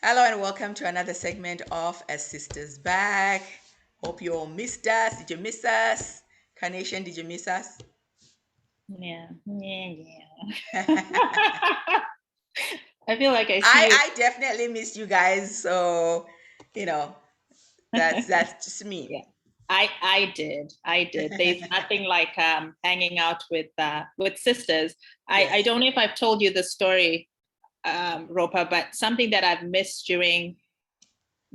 Hello and welcome to another segment of As Sisters Back. Hope you all missed us. Did you miss us? Carnation, did you miss us? Yeah. I I feel like I see you. I definitely missed you guys. So, you know, that's just me. Yeah. I did. I did. There's nothing like hanging out with sisters. I Yes. don't know if I've told you the story, Ropa, but something that I've missed during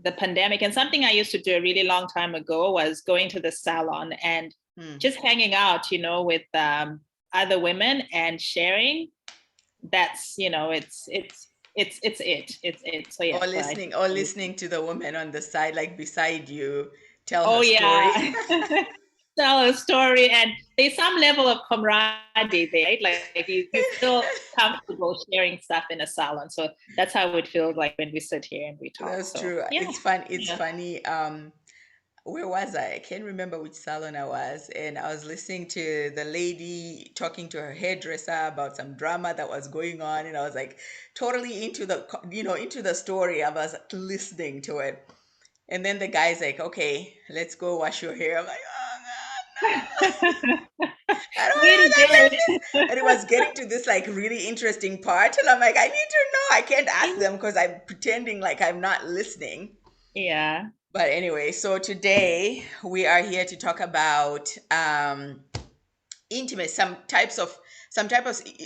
the pandemic and something I used to do a really long time ago was going to the salon and just hanging out, with other women and sharing. That's, it's it. So yeah, so I. Or listening to the woman on the side, like beside you, tell her Oh story. yeah. Tell a story, and there's some level of camaraderie there, right? Like you feel comfortable sharing stuff in a salon. So that's how it feels like when we sit here and we talk. That's So true. yeah. It's fun. It's Yeah. funny. Where was I? I can't remember which salon I was, and I was listening to the lady talking to her hairdresser about some drama that was going on, and I was like totally into into the story. I was listening to it, and then the guy's like, "Okay, let's go wash your hair." I'm like, "Oh God, no, I don't want Wait a to like this." minute. And it was getting to this like really interesting part, and I'm like, "I need to know. I can't ask them because I'm pretending like I'm not listening." Yeah. But anyway, so today we are here to talk about intimacy, some type of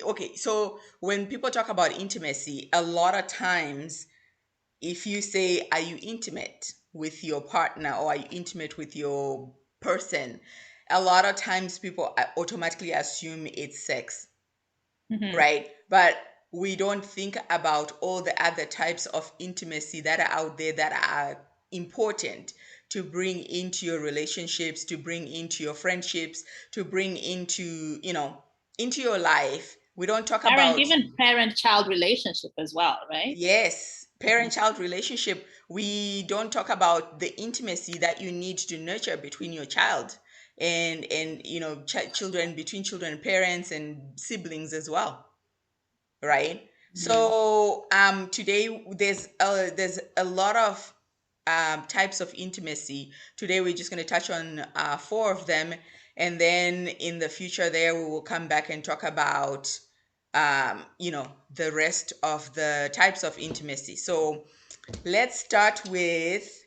okay. So when people talk about intimacy, a lot of times, if you say, "Are you intimate with your partner or are you intimate with your person?" A lot of times people automatically assume it's sex, Hmm. right? But we don't think about all the other types of intimacy that are out there that are important to bring into your relationships, to bring into your friendships, to bring into, into your life. We don't talk Parent, about, even parent-child relationship as well, right? yes, parent-child relationship. We don't talk about the intimacy that you need to nurture between your child and children, between children and parents and siblings as well, right? Mhm. So today there's a lot of types of intimacy. Today we're just going to touch on four of them, and then in the future there we will come back and talk about the rest of the types of intimacy. So let's start with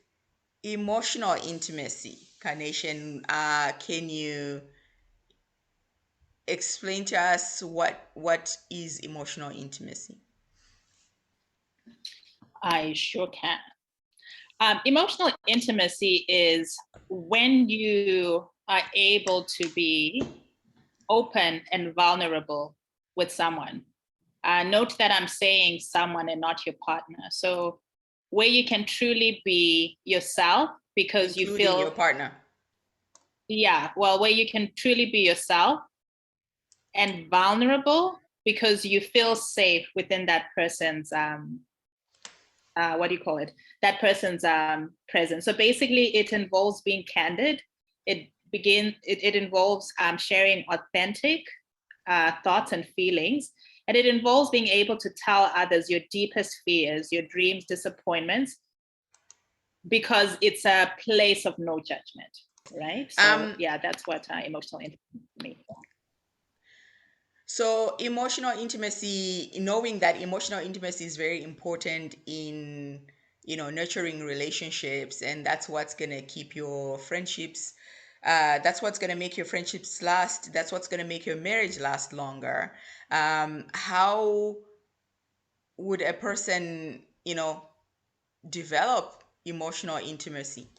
emotional intimacy. Carnation, can you explain to us what is emotional intimacy? I sure can. Emotional intimacy is when you are able to be open and vulnerable with someone. Note that I'm saying someone and not your partner. So, where you can truly be yourself because you Including your feel, partner. yeah, well, where you can truly be yourself and vulnerable because you feel safe within that person's what do you call it, that person's presence. So basically it involves being candid. It involves sharing authentic thoughts and feelings, and it involves being able to tell others your deepest fears, your dreams, disappointments, because it's a place of no judgment, right? So Um, yeah, that's what emotional intimacy means. so emotional intimacy, knowing that emotional intimacy is very important in, nurturing relationships, and that's what's gonna keep your friendships. That's what's gonna make your friendships last. That's what's gonna make your marriage last longer. How would a person, develop emotional intimacy?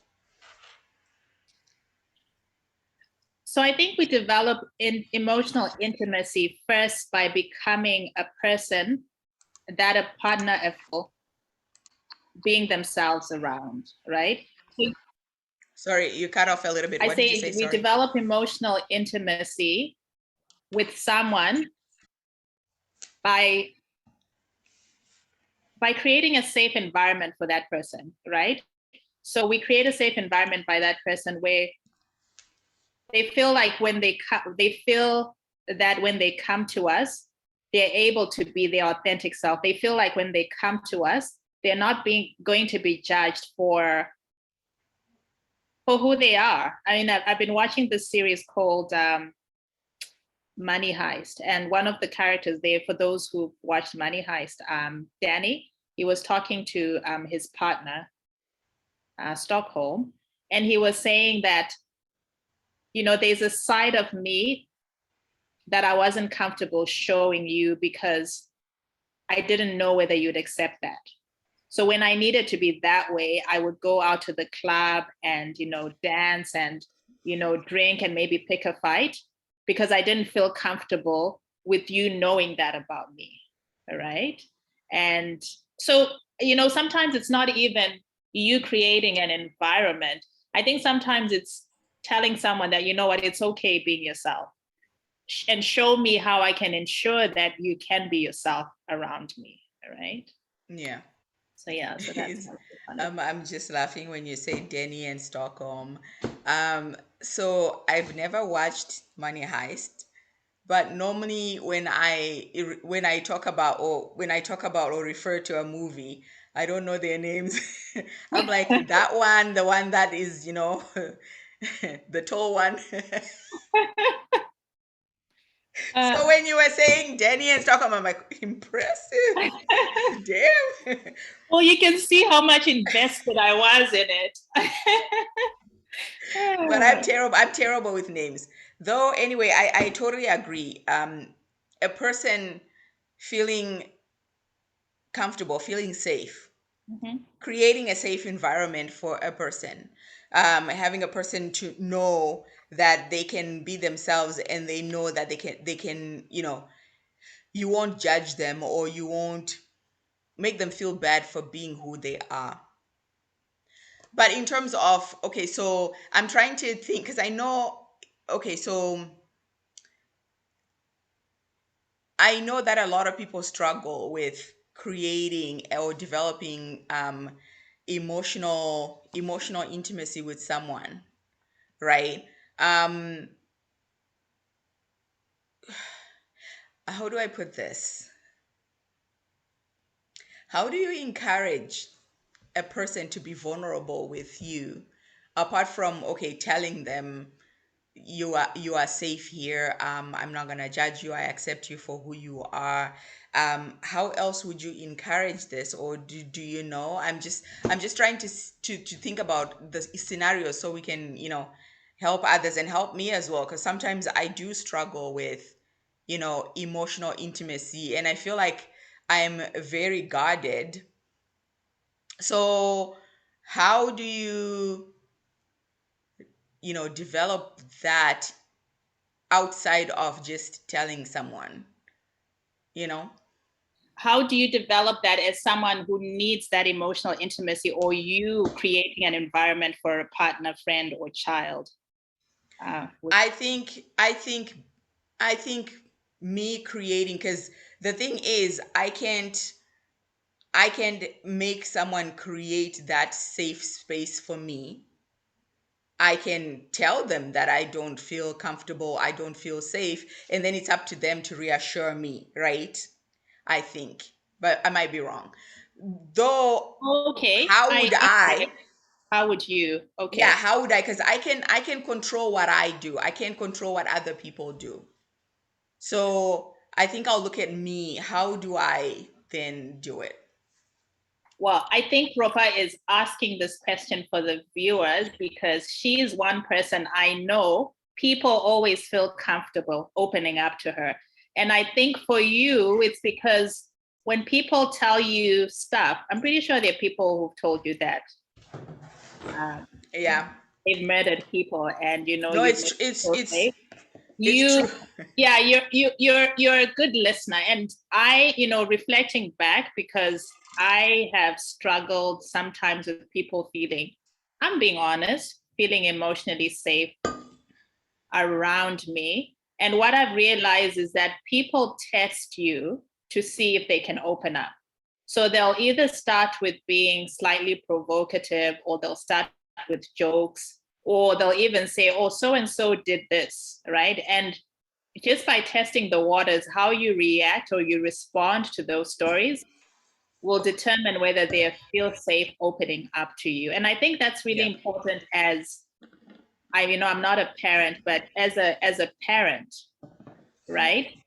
So I think we develop in emotional intimacy first by becoming a person that a partner of being themselves around, right? Sorry, you cut off a little bit. I What did you say? say we Sorry. develop emotional intimacy with someone by creating a safe environment for that person, right? So we create a safe environment by that person where they feel like they feel that when they come to us, they're able to be their authentic self. They feel like when they come to us, they're not going to be judged for who they are. I mean, I've been watching this series called Money Heist, and one of the characters there, for those who watched Money Heist, Danny, he was talking to his partner, Stockholm, and he was saying that, there's a side of me that I wasn't comfortable showing you because I didn't know whether you'd accept that. So when I needed to be that way, I would go out to the club and, dance and, drink and maybe pick a fight because I didn't feel comfortable with you knowing that about me. All right. And so, sometimes it's not even you creating an environment. I think sometimes it's telling someone that, it's okay being yourself, and show me how I can ensure that you can be yourself around me. All right. Yeah. So yeah, so that's I'm just laughing when you say Denny and Stockholm. So I've never watched Money Heist, but normally when I talk about or refer to a movie, I don't know their names. I'm like that one, the one that is, the tall one. So when you were saying Denny and Stockholm, I'm like, impressive. Damn. well, you can see how much invested I was in it. But I'm terrible. I'm terrible with names. Though anyway, I totally agree. A person feeling comfortable, feeling safe, Mhm. creating a safe environment for a person, having a person to know that they can be themselves and they know that they can, you won't judge them or you won't make them feel bad for being who they are. But in terms of, okay, so I'm trying to think because I know, okay, so I know that a lot of people struggle with creating or developing emotional intimacy with someone, right? Um, how do I put this? How do you encourage a person to be vulnerable with you, apart from, okay, telling them you are safe here, I'm not gonna judge you, I accept you for who you are. How else would you encourage this, or do you know? I'm just trying to think about the scenario so we can, help others and help me as well, because sometimes I do struggle with, emotional intimacy, and I feel like I'm very guarded. So how do develop that outside of just telling someone, you know? How do you develop that as someone who needs that emotional intimacy, or you creating an environment for a partner, friend, or child? With I think me creating, because the thing is, I can't make someone create that safe space for me. I can tell them that I don't feel comfortable, I don't feel safe, and then it's up to them to reassure me, right? I think, but I might be wrong. Though, okay, how I would get I? it. How would you? Yeah, Okay. how would I? Because I can control what I do. I can't control what other people do. So I think I'll look at me. How do I then do it? Well, I think Ropa is asking this question for the viewers because she is one person I know people always feel comfortable opening up to her. And I think for you, it's because when people tell you stuff, I'm pretty sure there are people who've told you that um, Yeah. they've murdered people, and No, you've made them feel safe. it's You, true. yeah, you're a good listener. And I, reflecting back, because I have struggled sometimes with people feeling, I'm being honest, feeling emotionally safe around me. And what I've realized is that people test you to see if they can open up. So they'll either start with being slightly provocative, or they'll start with jokes, or they'll even say, oh, so and so did this, right? And just by testing the waters, how you react or you respond to those stories will determine whether they feel safe opening up to you. And I think that's really Yeah. important. As I'm not a parent, but as a parent, right?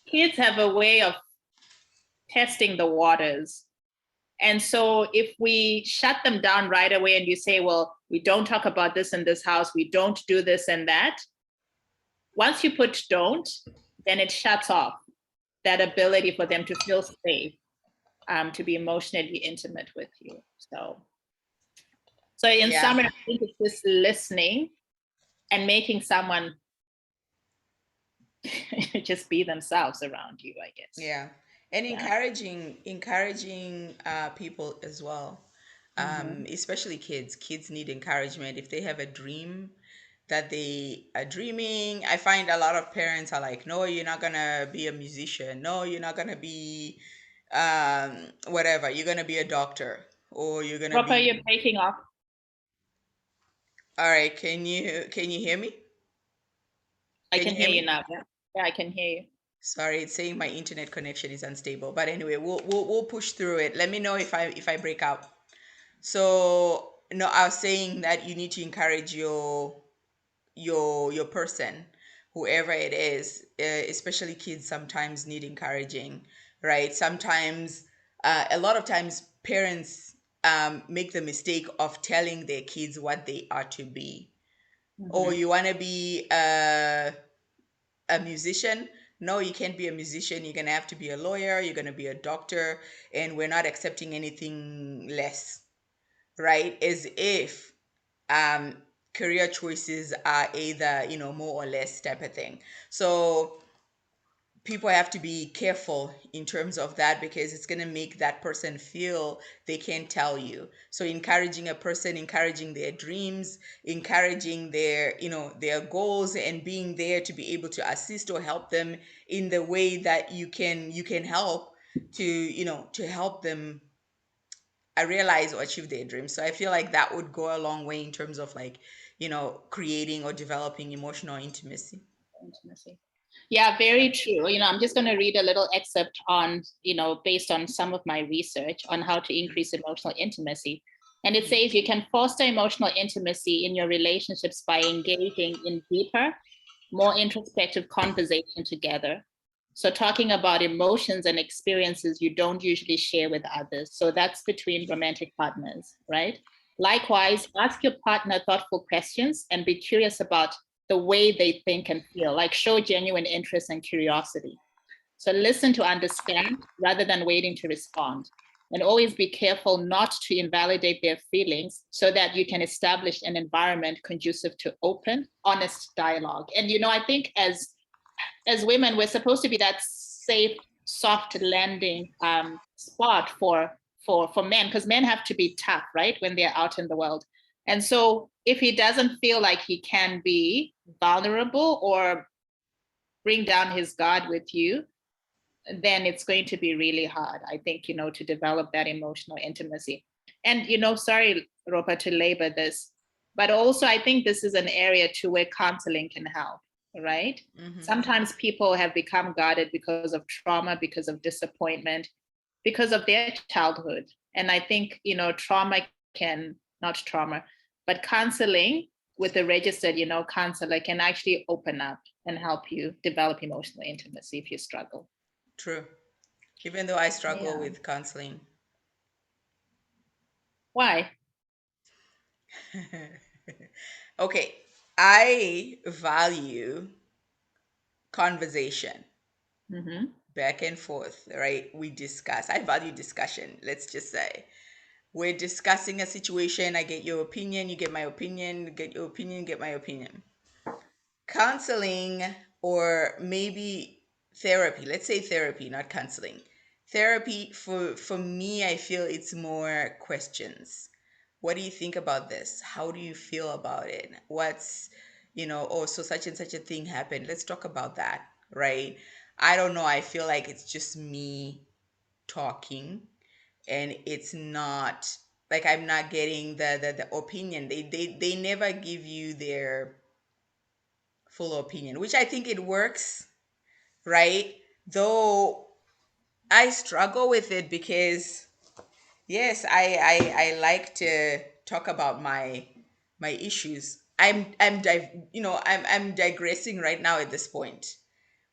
Kids have a way of testing the waters. And so if we shut them down right away and you say, well, we don't talk about this in this house, we don't do this and that, once you put don't, then it shuts off that ability for them to feel safe, to be emotionally intimate with you. So in Yeah. summary, I think it's just listening and making someone just be themselves around you, I guess. Yeah. And Yeah. encouraging people as well. Mm-hmm. Especially kids. Kids need encouragement. If they have a dream that they are dreaming, I find a lot of parents are like, no, you're not gonna be a musician. No, you're not gonna be whatever. You're gonna be a doctor, or you're gonna Ropa, be. you're breaking off. All right, can you hear me? I Can can you hear hear you me? now. Yeah, yeah, I can hear you. Sorry, it's saying my internet connection is unstable. But anyway, we'll push through it. Let me know if I break out. So no, I was saying that you need to encourage your person, whoever it is. Especially kids sometimes need encouraging, right? Sometimes, a lot of times, parents make the mistake of telling their kids what they are to be. Oh, Mm-hmm. you want to be a musician? No, you can't be a musician. You're gonna have to be a lawyer. You're gonna be a doctor, and we're not accepting anything less, right? As if um, career choices are either, more or less type of thing. So people have to be careful in terms of that, because it's going to make that person feel they can't tell you. So encouraging a person, encouraging their dreams, encouraging their goals, and being there to be able to assist or help them in the way that you can help to help them realize or achieve their dreams. So I feel like that would go a long way in terms of, like, creating or developing emotional intimacy. Intimacy. Yeah, very true. I'm just going to read a little excerpt on, based on some of my research on how to increase emotional intimacy. And it says you can foster emotional intimacy in your relationships by engaging in deeper, more introspective conversation together. So, talking about emotions and experiences you don't usually share with others. So, that's between romantic partners, right? Likewise, ask your partner thoughtful questions and be curious about the way they think and feel, like show genuine interest and curiosity. So listen to understand rather than waiting to respond. And always be careful not to invalidate their feelings so that you can establish an environment conducive to open, honest dialogue. And I think as women, we're supposed to be that safe, soft landing spot for men, because men have to be tough, right, when they're out in the world. And so if he doesn't feel like he can be vulnerable or bring down his guard with you, then it's going to be really hard, I think, to develop that emotional intimacy. And, sorry, Ropa, to labor this, but also I think this is an area too where counseling can help, right? Hmm. Sometimes people have become guarded because of trauma, because of disappointment, because of their childhood. And I think, trauma can, not trauma, but counseling with a registered, counselor can actually open up and help you develop emotional intimacy if you struggle. True. Even though I struggle Yeah. with counseling. Why? Okay, I value conversation, Mm-hmm. back and forth, right? We discuss. I value discussion, let's just say. We're discussing a situation. I get your opinion, you get my opinion, get your opinion, get my opinion. Counseling, or maybe therapy, let's say therapy, not counseling. Therapy, for me, I feel it's more questions. What do you think about this? How do you feel about it? Oh, so such and such a thing happened, let's talk about that, right? I don't know, I feel like it's just me talking, and it's not like I'm not getting the opinion. They never give you their full opinion, which I think it works, right? Though I struggle with it because yes, I like to talk about my issues. I'm digressing right now at this point.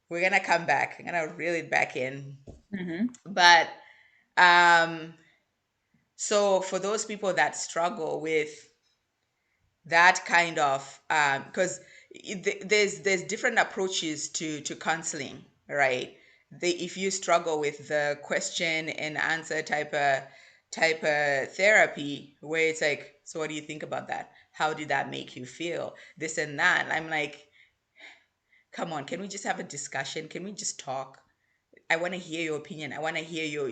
We're gonna come back. I'm gonna reel it back in. Mm-hmm. But um so for those people that struggle with that kind of because there's different approaches to counseling, right? If you struggle with the question and answer type of therapy where it's like, so what do you think about that, how did that make you feel, this and that, I'm like, come on, can we just have a discussion, can we just talk? I want to hear your opinion, I want to hear your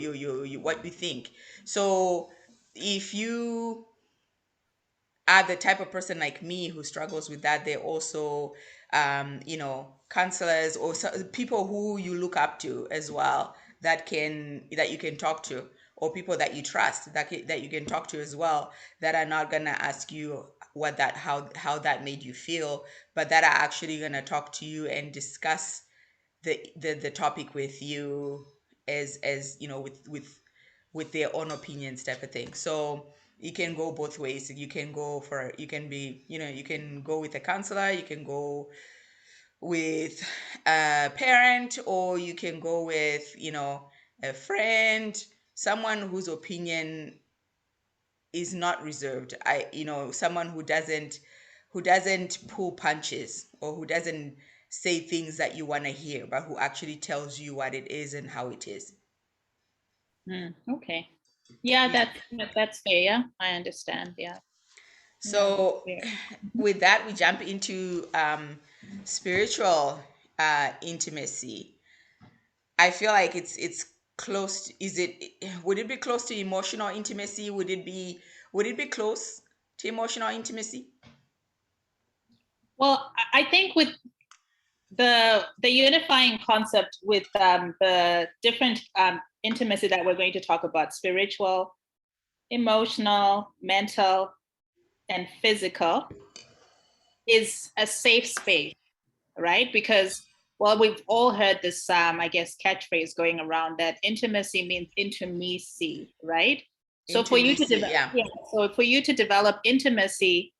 what you think. So if you are the type of person like me who struggles with that, they're also, counselors or people who you look up to as well, that you can talk to, or people that you trust that you can talk to as well, that are not gonna ask you how that made you feel, but that are actually gonna talk to you and discuss the topic with you, as with their own opinions, type of thing. So you can go both ways. You can be, you can go with a counselor, you can go with a parent, or you can go with, a friend, someone whose opinion is not reserved. Someone who doesn't pull punches, or who doesn't say things that you want to hear, but who actually tells you what it is and how it is. Okay. Yeah, You- that's fair. Yeah, I understand. Yeah, yeah, that's So, fair. with that, we jump into spiritual intimacy. I feel like it's close. Is it? Would it be close to emotional intimacy? Would it be close to emotional intimacy? Well, I think with the unifying concept with the different intimacy that we're going to talk about, spiritual, emotional, mental, and physical, is a safe space, right? Because, well, we've all heard this, I guess, catchphrase going around that intimacy means intimacy, right? So for you to Intimacy, develop, yeah. yeah, so for you to develop intimacy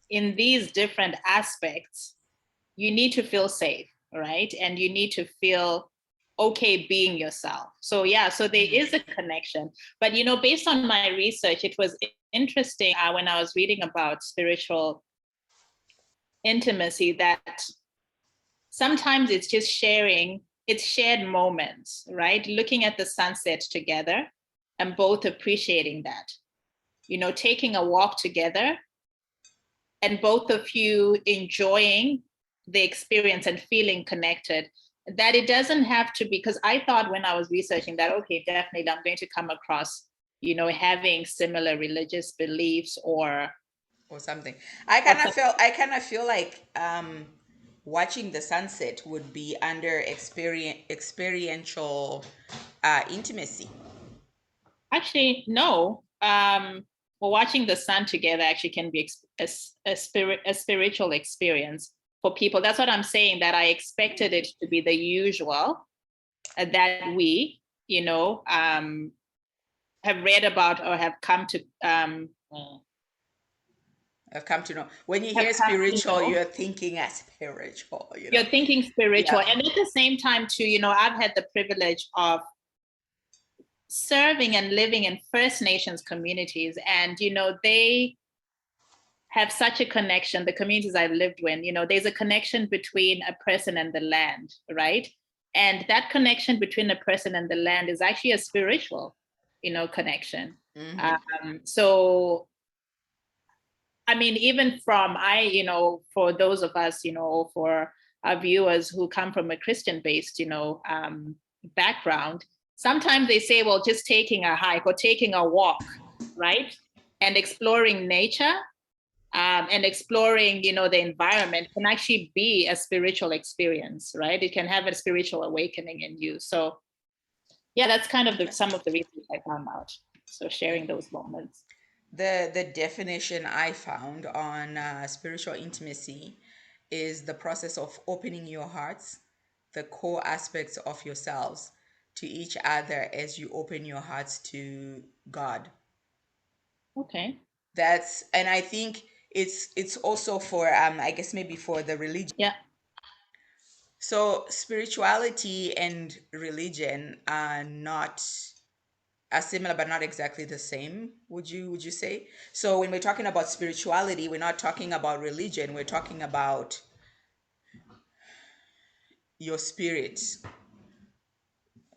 in these different aspects, you need to feel safe, right? And you need to feel okay being yourself. So yeah, so there is a connection. But based on my research, it was interesting when I was reading about spiritual intimacy that sometimes it's just sharing, it's shared moments, right? Looking at the sunset together and both appreciating that, taking a walk together and both of you enjoying the experience and feeling connected. That it doesn't have to be, because I thought when I was researching that, okay, definitely I'm going to come across, having similar religious beliefs Or something. or some, I kind of feel like watching the sunset would be under experiential intimacy. actually no. Well, watching the sun together actually can be a spiritual experience for people. That's what I'm saying, that I expected it to be the usual, that we, have read about or have come to I've come to know. When you have hear come to spiritual, know. you're thinking as spiritual, You're thinking spiritual, Yeah. and at the same time too, I've had the privilege of serving and living in First Nations communities, and they have such a connection. The communities I've lived in, there's a connection between a person and the land, right? And that connection between a person and the land is actually a spiritual, connection. Hmm. So I mean, even for those of us, for our viewers who come from a Christian-based, background, sometimes they say, well, just taking a hike or taking a walk, right? And exploring nature, and exploring, the environment can actually be a spiritual experience, right? It can have a spiritual awakening in you. So yeah, that's kind of some of the reasons I found out. So sharing those moments. The definition I found on spiritual intimacy is the process of opening your hearts, the core aspects of yourselves, to each other as you open your hearts to God. Okay. And I think it's also for I guess maybe for the religion. Yeah. So spirituality and religion are similar but not exactly the same, would you say? So when we're talking about spirituality, we're not talking about religion, we're talking about your spirit,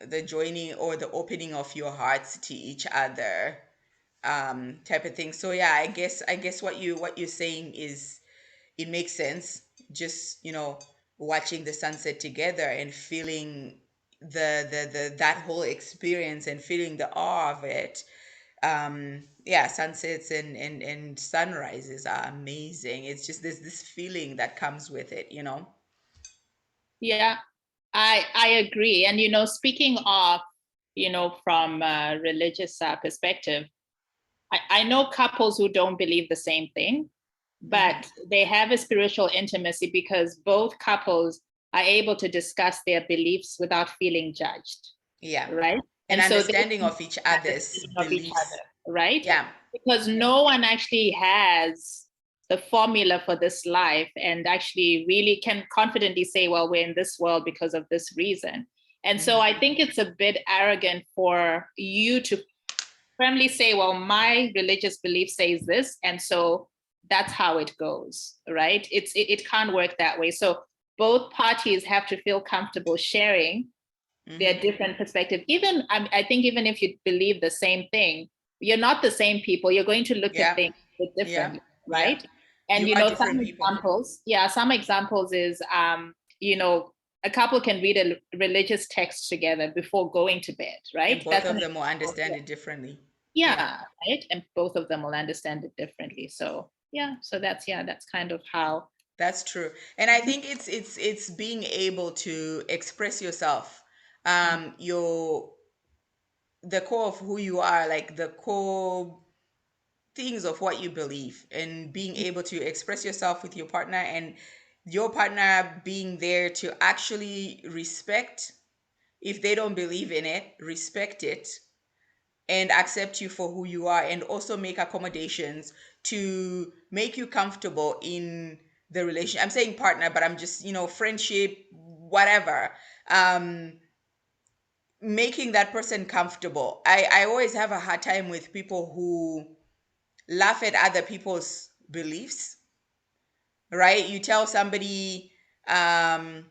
the joining or the opening of your hearts to each other, type of thing. So yeah, I guess what you're saying is, it makes sense. Just, watching the sunset together and feeling the that whole experience and feeling the awe of it. Yeah, sunsets and sunrises are amazing. It's just there's this feeling that comes with it. Yeah, I agree. And speaking of, from a religious perspective, I know couples who don't believe the same thing, Hmm. but they have a spiritual intimacy because both couples are able to discuss their beliefs without feeling judged, Yeah, right? and And so they understanding can of each have other's understanding of each beliefs. other, right? Yeah. Because no one actually has the formula for this life and actually really can confidently say, well, we're in this world because of this reason. And so I Hmm. think it's a bit arrogant for you to firmly say, well, my religious belief says this, and so that's how it goes, right? It can't work that way. So both parties have to feel comfortable sharing their Hmm. different perspective. Even I think even if you believe the same thing, you're not the same people. You're going to look at Yeah. things a bit Yeah. differently, Yeah. right? And You are some different people. examples, yeah, some examples is you know, a couple can read a religious text together before going to bed, And right? both That's an of them will example. understand it differently. Yeah. Yeah, right. And both of them will understand it differently. So yeah, so that's kind of how. That's true. And I think it's being able to express yourself. Your The core of who you are, like the core things of what you believe, and being able to express yourself with your partner, and your partner being there to actually respect. If they don't believe in it, respect it and accept you for who you are, and also make accommodations to make you comfortable in the relation. I'm saying partner, but I'm just, friendship, whatever. um Making that person comfortable. I always have a hard time with people who laugh at other people's beliefs, right? You tell somebody, I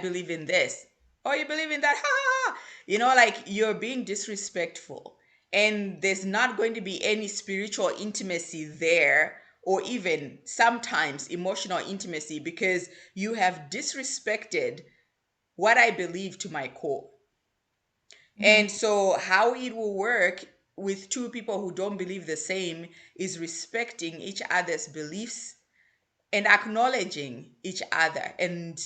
believe in this. Oh, you believe in that? Ha ha ha. Like you're being disrespectful. And there's not going to be any spiritual intimacy there, or even sometimes emotional intimacy, because you have disrespected what I believe to my core. Mhm. And so, how it will work with two people who don't believe the same is respecting each other's beliefs and acknowledging each other, and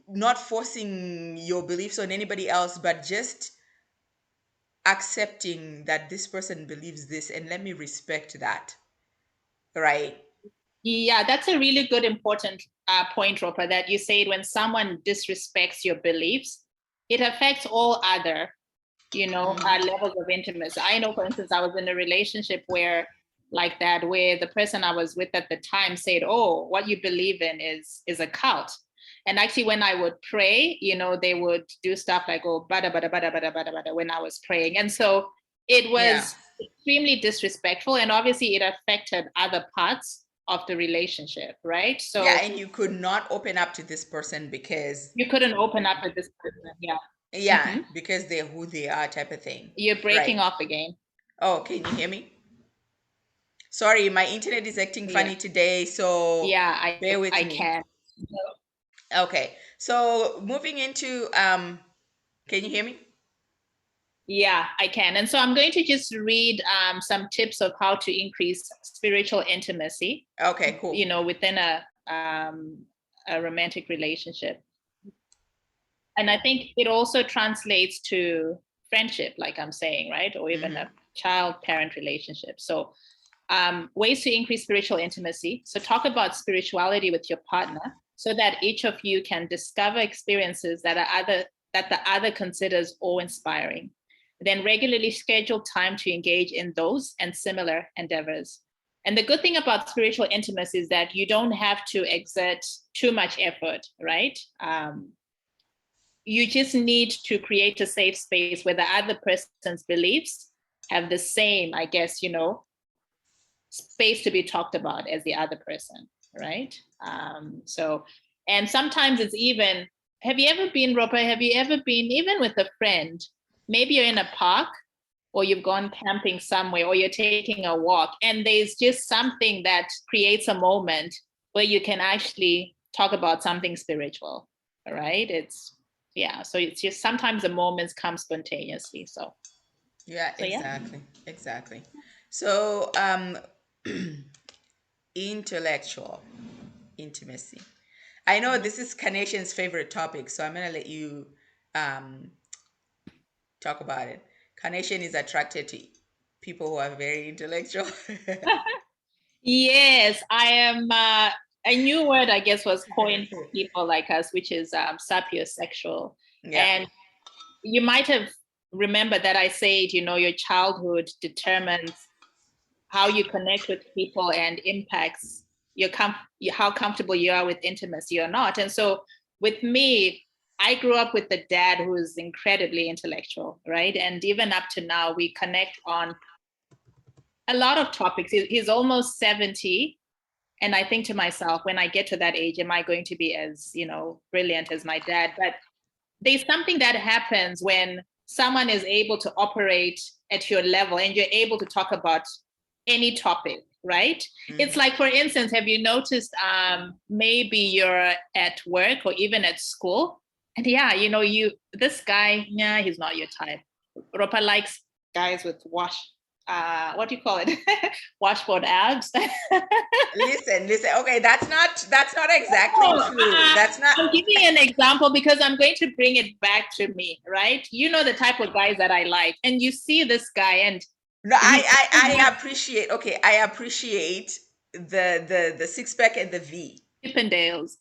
not forcing your beliefs on anybody else, but just accepting that this person believes this and let me respect that, right? Yeah, that's a really good important point, Roper, that you said when someone disrespects your beliefs, it affects all other, Hmm. levels of intimacy. I know, for instance, I was in a relationship where like that, where the person I was with at the time said, oh, what you believe in is a cult. And actually, when I would pray, they would do stuff like, oh, bada, bada, bada, bada, bada, bada, when I was praying. And so it Yeah. was extremely disrespectful. And obviously, it affected other parts of the relationship, right? Yeah, So and you could not open up to this person because, you couldn't open up with this person. Yeah. yeah, Hmm. because they're who they are, type of thing. You're breaking Right. off again. Oh, can you hear me? Sorry, my internet is acting Yeah. funny today, so Yeah, bear with I me. can. Okay. So moving into can you hear me? Yeah, I can. And so I'm going to just read some tips of how to increase spiritual intimacy, Okay, cool. within a romantic relationship. And I think it also translates to friendship, like I'm saying, right? Or even Mm-hmm. a child-parent relationship. So ways to increase spiritual intimacy. So talk about spirituality with your partner so that each of you can discover experiences that the other considers awe-inspiring. Then regularly schedule time to engage in those and similar endeavors. And the good thing about spiritual intimacy is that you don't have to exert too much effort, right? You just need to create a safe space where the other person's beliefs have the same, I guess, space to be talked about as the other person, right? And sometimes it's even, have you ever been, Roper, have you ever been even with a friend? Maybe you're in a park or you've gone camping somewhere or you're taking a walk and there's just something that creates a moment where you can actually talk about something spiritual, right? So it's just sometimes the moments come spontaneously. Yeah, Yeah. exactly. So, intellectual intimacy. I know this is Carnation's favorite topic, so I'm gonna let you um, talk about it. Carnation is attracted to people who are very intellectual. Yes, I am. A new word, I guess, was coined for people like us, which is sapiosexual. Yeah. And you might have remembered that I said, your childhood determines how you connect with people and impacts how comfortable you are with intimacy or not. And so with me, I grew up with a dad who is incredibly intellectual, right? And even up to now, we connect on a lot of topics. He's almost 70. And I think to myself, when I get to that age, am I going to be as, brilliant as my dad? But there's something that happens when someone is able to operate at your level and you're able to talk about any topic, right? It's like, for instance, have you noticed maybe you're at work or even at school and this guy, yeah, he's not your type. Ropa likes guys with what do you call it? Washboard abs. Listen. Okay, that's not exactly true. That's not. I'm giving an example because I'm going to bring it back to me, right? You know the type of guys that I like, and you see this guy, and No, he's I appreciate. Okay, I appreciate the six pack and the V. Chippendales.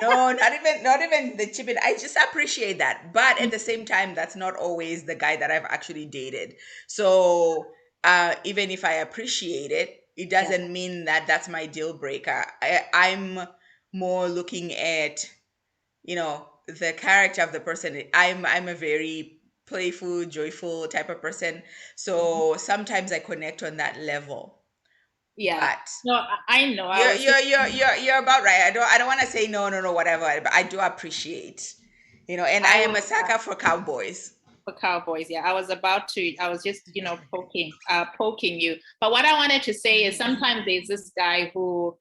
No, not even the chip. I just appreciate that, but at the same time, that's not always the guy that I've actually dated. So even if I appreciate it, it Yeah, doesn't mean that that's my deal breaker. I'm more looking at the character of the person. I'm a very playful, joyful type of person, so sometimes I connect on that level. yeah. But No, I know. I you're was you're you're you're, you're about right. I don't want to say no whatever, but I do appreciate, and I I am was a sucker for cowboys. for cowboys. Yeah, I was about to. I was just poking you. But what I wanted to say is sometimes there's this guy who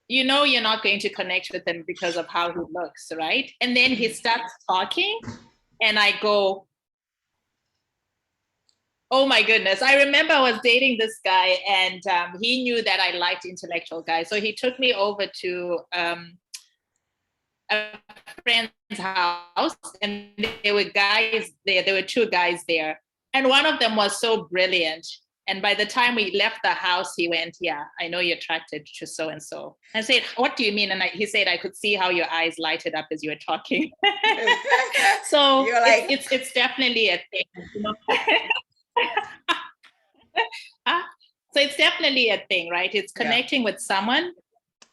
you're not going to connect with him because of how he looks, right? And then he starts talking, and I go, oh my goodness. I remember I was dating this guy and he knew that I liked intellectual guys. So he took me over to a friend's house and there were guys there. There were two guys there. And one of them was so brilliant. And by the time we left the house, he went, yeah, I know you're attracted to so and so. I said, what do you mean? And he said, I could see how your eyes lighted up as you were talking. So You're like, it's definitely a thing. Ah, so it's definitely a thing, right? It's yeah. connecting with someone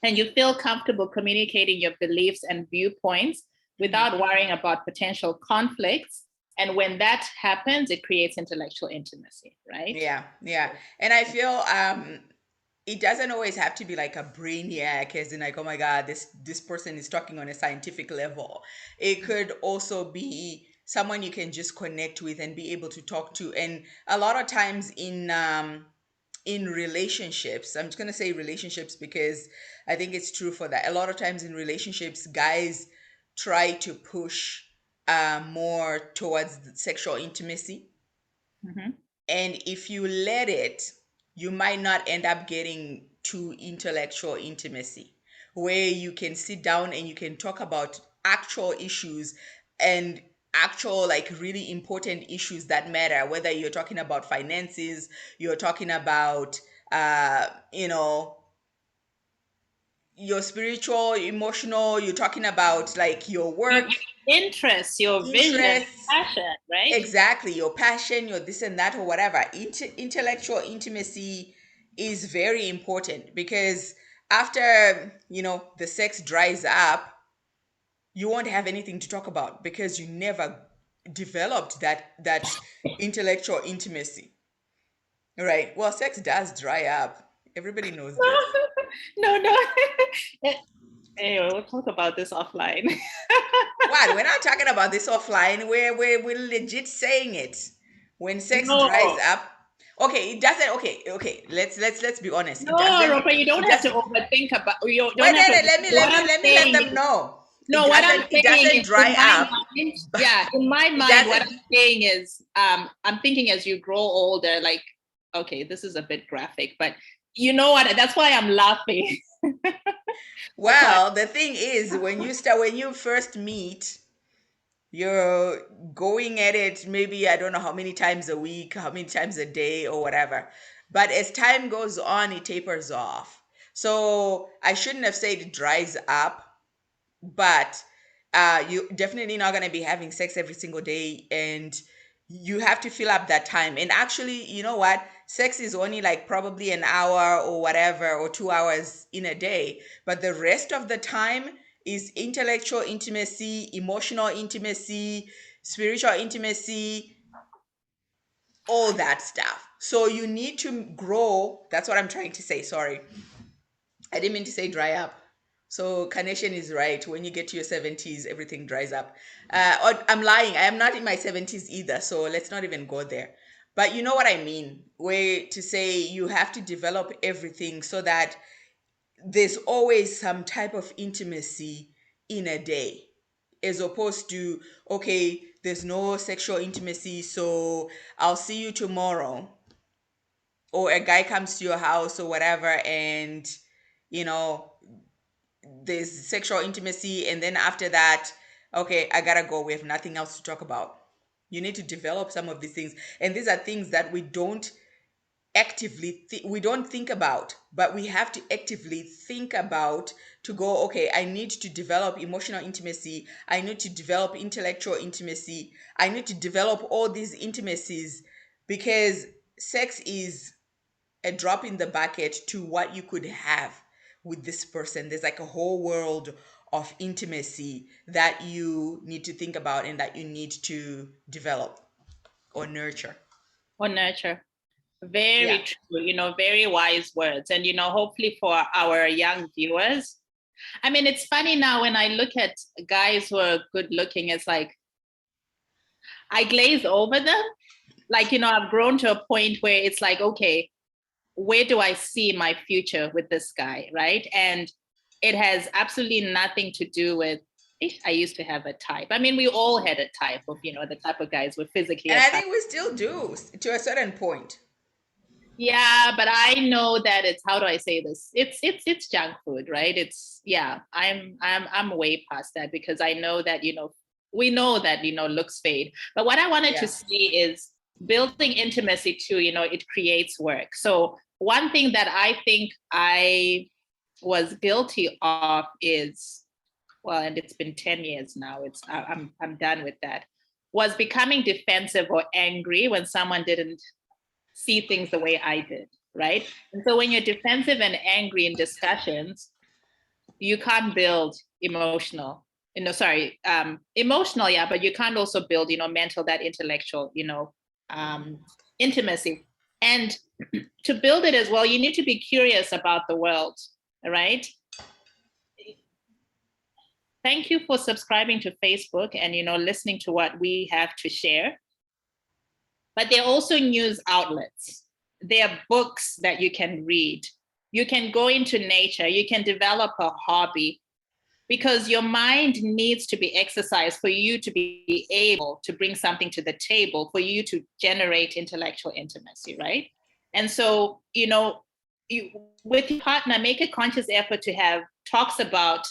and you feel comfortable communicating your beliefs and viewpoints without worrying about potential conflicts. And when that happens, it creates intellectual intimacy, right? Yeah. And I feel it doesn't always have to be like a brainiac, as in like, oh my God, this person is talking on a scientific level. It could also be someone you can just connect with and be able to talk to. And a lot of times in relationships, I'm just gonna say relationships because I think it's true for that. A lot of times in relationships, guys try to push more towards the sexual intimacy, Mm-hmm. and if you let it, you might not end up getting to intellectual intimacy where you can sit down and you can talk about actual issues and actual, like, really important issues that matter, whether you're talking about finances, you're talking about uh you know your spiritual, emotional, you're talking about like your You work. interests, your vision, interests. passion, right? Exactly, your passion, your this and that, or whatever. Intellectual intimacy is very important because after, the sex dries up, you won't have anything to talk about because you never developed that intellectual intimacy. Right. Well, sex does dry up. Everybody knows this. No, no. Anyway, we'll talk about this offline. What? We're not talking about this offline. We're legit saying it. When sex dries No, up, okay, it doesn't. Okay, okay. Let's be honest. It no, doesn't. Roper, you don't It have to doesn't. overthink about. You Wait, don't have wait, to. wait, let me let What me I'm let me let saying them is, know. It no. What I'm doesn't. It saying doesn't is, in dry my up. mind, yeah, in my It mind, what doesn't. I'm saying is, I'm thinking as you grow older, like, okay, this is a bit graphic, but you know what? That's why I'm laughing. That's why. Well, the thing is, when you first meet, you're going at it maybe, I don't know how many times a week, how many times a day, or whatever. But as time goes on, it tapers off. So I shouldn't have said it dries up, but you definitely not going to be having sex every single day, and you have to fill up that time. And actually, you know what, sex is only like probably an hour or whatever, or 2 hours in a day, but the rest of the time is intellectual intimacy, emotional intimacy, spiritual intimacy, all that stuff. So you need to grow. That's what I'm trying to say. Sorry, I didn't mean to say dry up. So Carnation is right. When you get to your 70s, everything dries up. I'm lying. I am not in my 70s either. So let's not even go there. But you know what I mean? Where to say you have to develop everything so that there's always some type of intimacy in a day, as opposed to, okay, there's no sexual intimacy, so I'll see you tomorrow, or a guy comes to your house or whatever, and you know there's sexual intimacy, and then after that, okay, I gotta go, we have nothing else to talk about. You need to develop some of these things, and these are things that we don't think about, but we have to actively think about, to go, okay, I need to develop emotional intimacy, I need to develop intellectual intimacy, I need to develop all these intimacies, because sex is a drop in the bucket to what you could have with this person. There's like a whole world of intimacy that you need to think about and that you need to develop or nurture. Or nurture. Yeah. Very true, very wise words. And, hopefully for our young viewers, I mean, it's funny now when I look at guys who are good looking, it's like I glaze over them. Like, I've grown to a point where it's like, okay, where do I see my future with this guy? Right. And it has absolutely nothing to do with, I used to have a type. I mean, we all had a type of, the type of guys we're physically And I attracted. think we still do to a certain point. Yeah, but I know that it's, how do I say this? It's junk food, right? It's, yeah, I'm way past that, because I know that, we know that, looks fade. But what I wanted to Yeah. say is building intimacy too, it creates work. So one thing that I think I was guilty of is, well, and it's been 10 years now, I'm done with that, was becoming defensive or angry when someone didn't see things the way I did, right? And so when you're defensive and angry in discussions, you can't build emotional, yeah, but you can't also build, mental, that intellectual, um, intimacy. And to build it as well, you need to be curious about the world, right? Thank you for subscribing to Facebook and, listening to what we have to share. But they're also news outlets. There are books that you can read. You can go into nature. You can develop a hobby, because your mind needs to be exercised for you to be able to bring something to the table, for you to generate intellectual intimacy, right? And so, with your partner, make a conscious effort to have talks about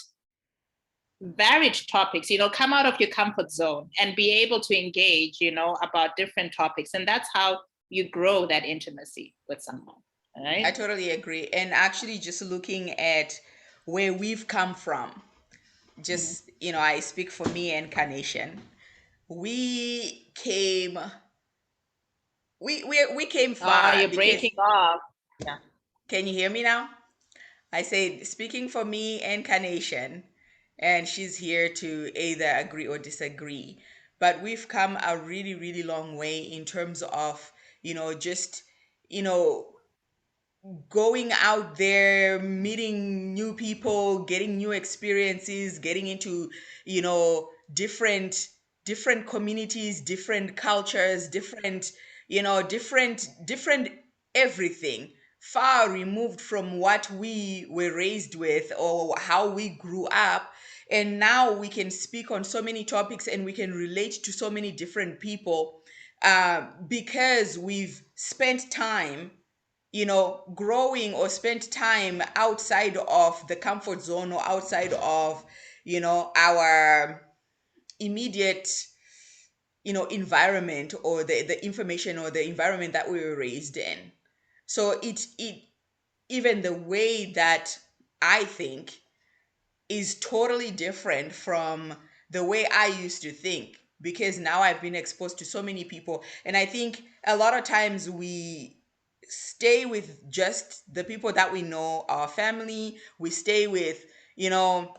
varied topics, come out of your comfort zone and be able to engage, about different topics. And that's how you grow that intimacy with someone. All I right. totally agree. And actually, just looking at where we've come from, Mhm. just, I speak for me and Carnation. We came, we came Oh, far you're because, breaking off. Yeah. can you hear me now? I say, speaking for me and Carnation, and she's here to either agree or disagree. But we've come a really, really long way in terms of, just, you know, going out there, meeting new people, getting new experiences, getting into, different communities, different cultures, different everything, far removed from what we were raised with or how we grew up. And now we can speak on so many topics and we can relate to so many different people, because we've spent time, growing or spent time outside of the comfort zone or outside of, our immediate, environment, or the information or the environment that we were raised in. So it even the way that I think is totally different from the way I used to think, because now I've been exposed to so many people. And I think a lot of times we stay with just the people that we know, our family, we stay with, you know,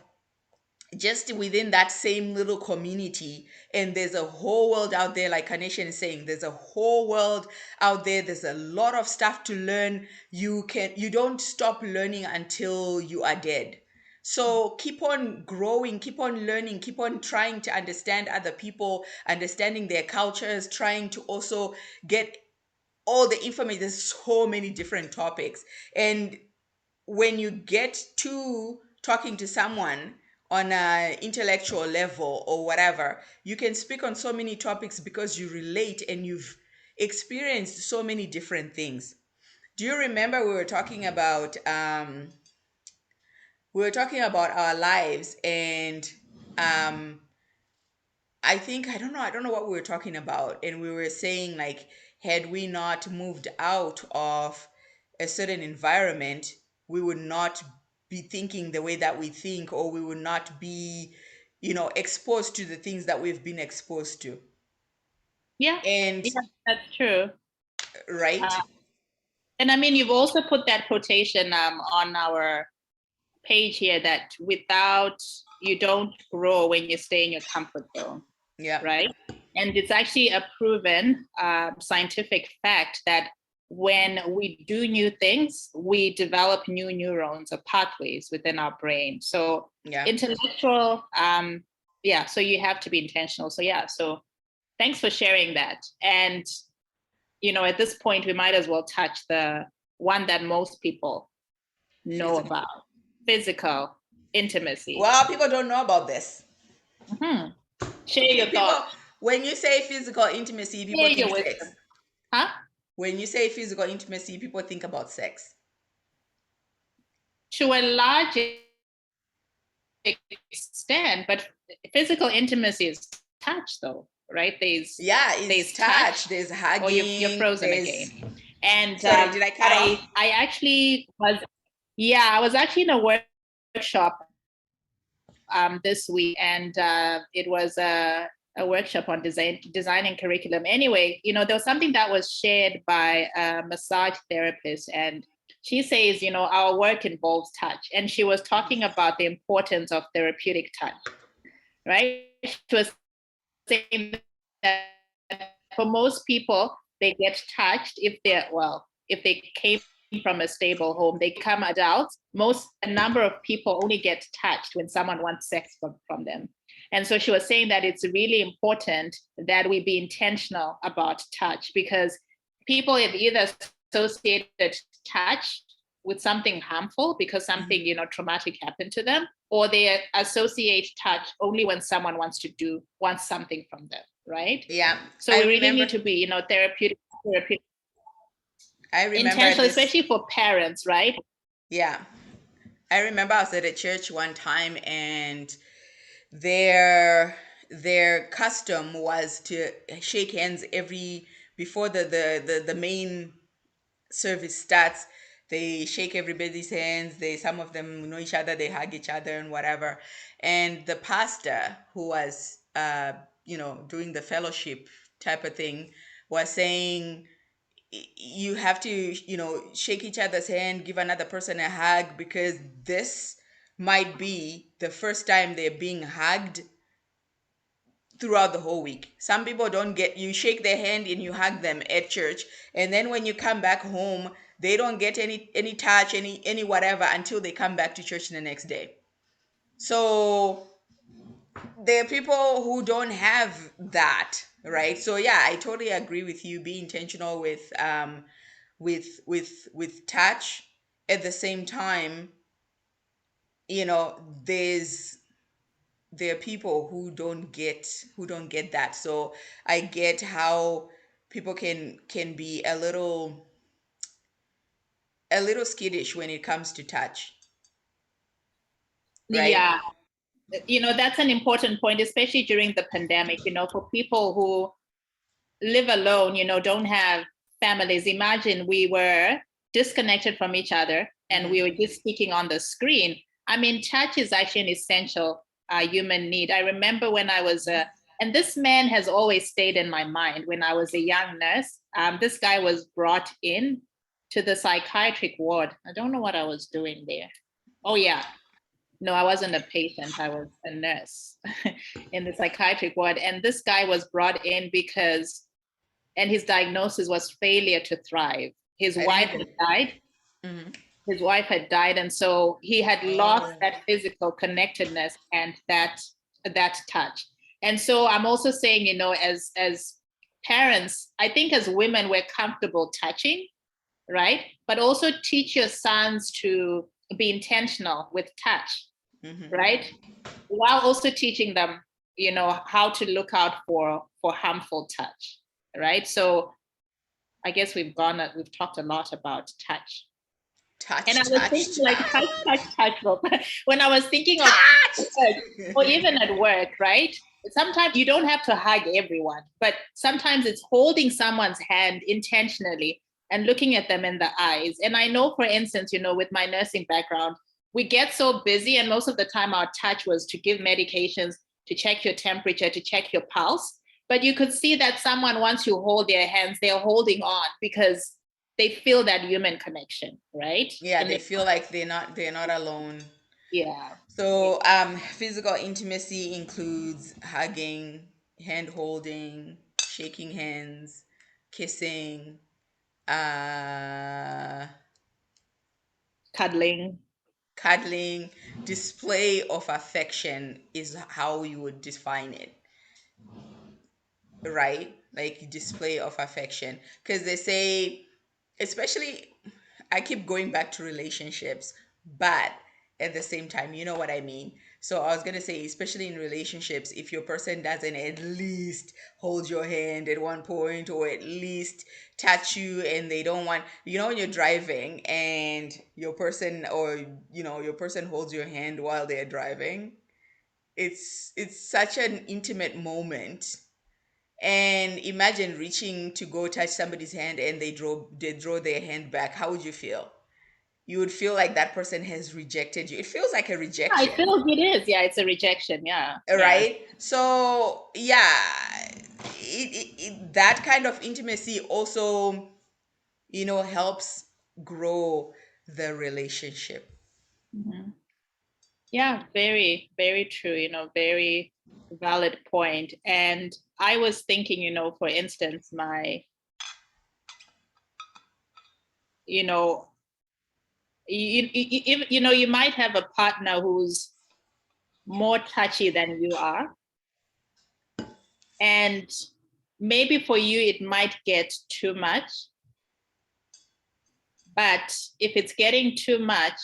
just within that same little community. And there's a whole world out there, like Kanishan is saying, there's a whole world out there. There's a lot of stuff to learn. You don't stop learning until you are dead. So keep on growing, keep on learning, keep on trying to understand other people, understanding their cultures, trying to also get all the information. There's so many different topics. And when you get to talking to someone on an intellectual level or whatever, you can speak on so many topics because you relate and you've experienced so many different things. Do you remember we were talking about our lives, and um I don't know what we were talking about, and we were saying, like, had we not moved out of a certain environment, we would not be thinking the way that we think, or we would not be, exposed to the things that we've been exposed to. Yeah. And Yeah, that's true. right. Uh, and I mean, you've also put that quotation on our page here that without you don't grow when you stay in your comfort zone, Yeah. right? And it's actually a proven scientific fact that when we do new things, we develop new neurons or pathways within our brain. So Yeah. intellectual, yeah. So you have to be intentional. So yeah. So thanks for sharing that. And at this point, we might as well touch the one that most people know Physical. about: physical intimacy. Well, people don't know about this. Mhm. Share your People, thoughts, when you say physical intimacy, people share think your sex. wisdom. Huh? When you say physical intimacy, people think about sex. To a large extent, but physical intimacy is touch, though, right? Yeah, it's There's touch, touch. there's Or you're hugging, frozen there's. again. And Sorry, did I cut off? I actually was, yeah, I was actually in a workshop this week, and it was a workshop on designing curriculum. Anyway, there was something that was shared by a massage therapist, and she says, our work involves touch, and she was talking about the importance of therapeutic touch, right? She was saying that for most people, they get touched if they came from a stable home, they become adults. A number of people only get touched when someone wants sex from them. And so she was saying that it's really important that we be intentional about touch, because people have either associated touch with something harmful because something traumatic happened to them, or they associate touch only when someone wants something from them, right? Yeah, So I we really remember. need to be therapeutic I remember intentional, this. especially for parents, right? Yeah, I remember I was at a church one time, and their custom was to shake hands every before the main service starts. They shake everybody's hands. Some of them know each other. They hug each other and whatever. And the pastor who was, doing the fellowship type of thing was saying, you have to, shake each other's hand, give another person a hug, because this might be the first time they're being hugged throughout the whole week. Some people don't get, you shake their hand and you hug them at church, and then when you come back home, they don't get any touch, any whatever, until they come back to church the next day. So there are people who don't have that, right? So yeah, I totally agree with you. Be intentional with touch. At the same time, there's there are people who don't get that. So I get how people can be a little skittish when it comes to touch, right? Yeah, that's an important point, especially during the pandemic, for people who live alone, don't have families. Imagine we were disconnected from each other and we were just speaking on the screen. I mean, touch is actually an essential human need. I remember when I was and this man has always stayed in my mind. When I was a young nurse, this guy was brought in to the psychiatric ward. I don't know what I was doing there. Oh yeah, no, I wasn't a patient. I was a nurse in the psychiatric ward. And this guy was brought in and his diagnosis was failure to thrive. His I didn't wife even. had died. Mhm. His wife had died. And so he had lost Oh. that physical connectedness and that touch. And so I'm also saying, as parents, I think as women, we're comfortable touching, right? But also teach your sons to be intentional with touch, Mhm. right? While also teaching them, how to look out for harmful touch, right? So I guess we've talked a lot about touch. And I Touch, was thinking touch, like touch, touch, touch. But when I was thinking of touch, or touch. even at work, right? Sometimes you don't have to hug everyone, but sometimes it's holding someone's hand intentionally and looking at them in the eyes. And I know, for instance, with my nursing background, we get so busy, and most of the time our touch was to give medications, to check your temperature, to check your pulse. But you could see that someone, once you hold their hands, they're holding on because they feel that human connection, right? Yeah, And they feel like they're not alone. yeah, So, physical intimacy includes hugging, hand holding, shaking hands, kissing, uh, cuddling. cuddling. Display of affection is how you would define it, right? Like display of affection. Because they say, especially, I keep going back to relationships, but at the same time, you know what I mean. So I was gonna say, especially in relationships, if your person doesn't at least hold your hand at one point, or at least touch you, and they don't want, when you're driving and your person holds your hand while they're driving, it's such an intimate moment. And imagine reaching to go touch somebody's hand and they draw their hand back. How would you feel? You would feel like that person has rejected you. It feels like a I rejection, feel it is. Yeah, it's a rejection. Yeah, yeah. right? So yeah, that kind of intimacy also, helps grow the relationship. Mhm. Yeah, very, very true. Very valid point. And I was thinking, for instance, you know, you might have a partner who's more touchy than you are, and maybe for you it might get too much. But if it's getting too much,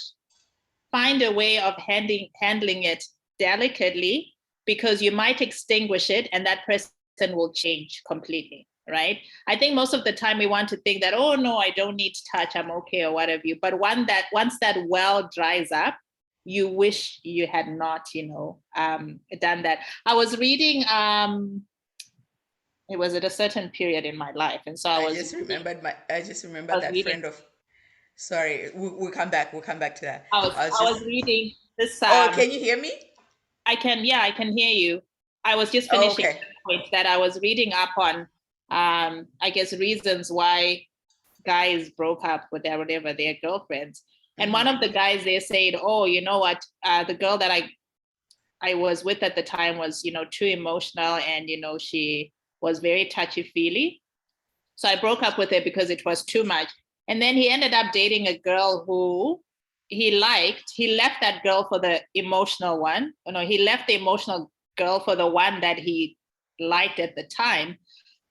find a way of handling it delicately, because you might extinguish it and that person will change completely, right? I think most of the time we want to think that, oh no, I don't need touch, I'm okay, or whatever. But once that well dries up, you wish you had not, done that. I was reading, it was at a certain period in my life, and so I just I remembered was that reading. friend of Sorry, we'll come back. We'll come back to that. I was I just. was reading this. Oh, can you hear me? I can hear you. I was just Oh, finishing okay. the point that I was reading up on. I guess reasons why guys broke up with their girlfriends. And one of Mm-hmm. the guys they said, "Oh, you know what? The girl that I was with at the time was, too emotional, and she was very touchy feely. So I broke up with her because it was too much. And then he ended up dating a girl who he liked. He left that girl for the emotional one. He left the emotional girl for the one that he liked at the time.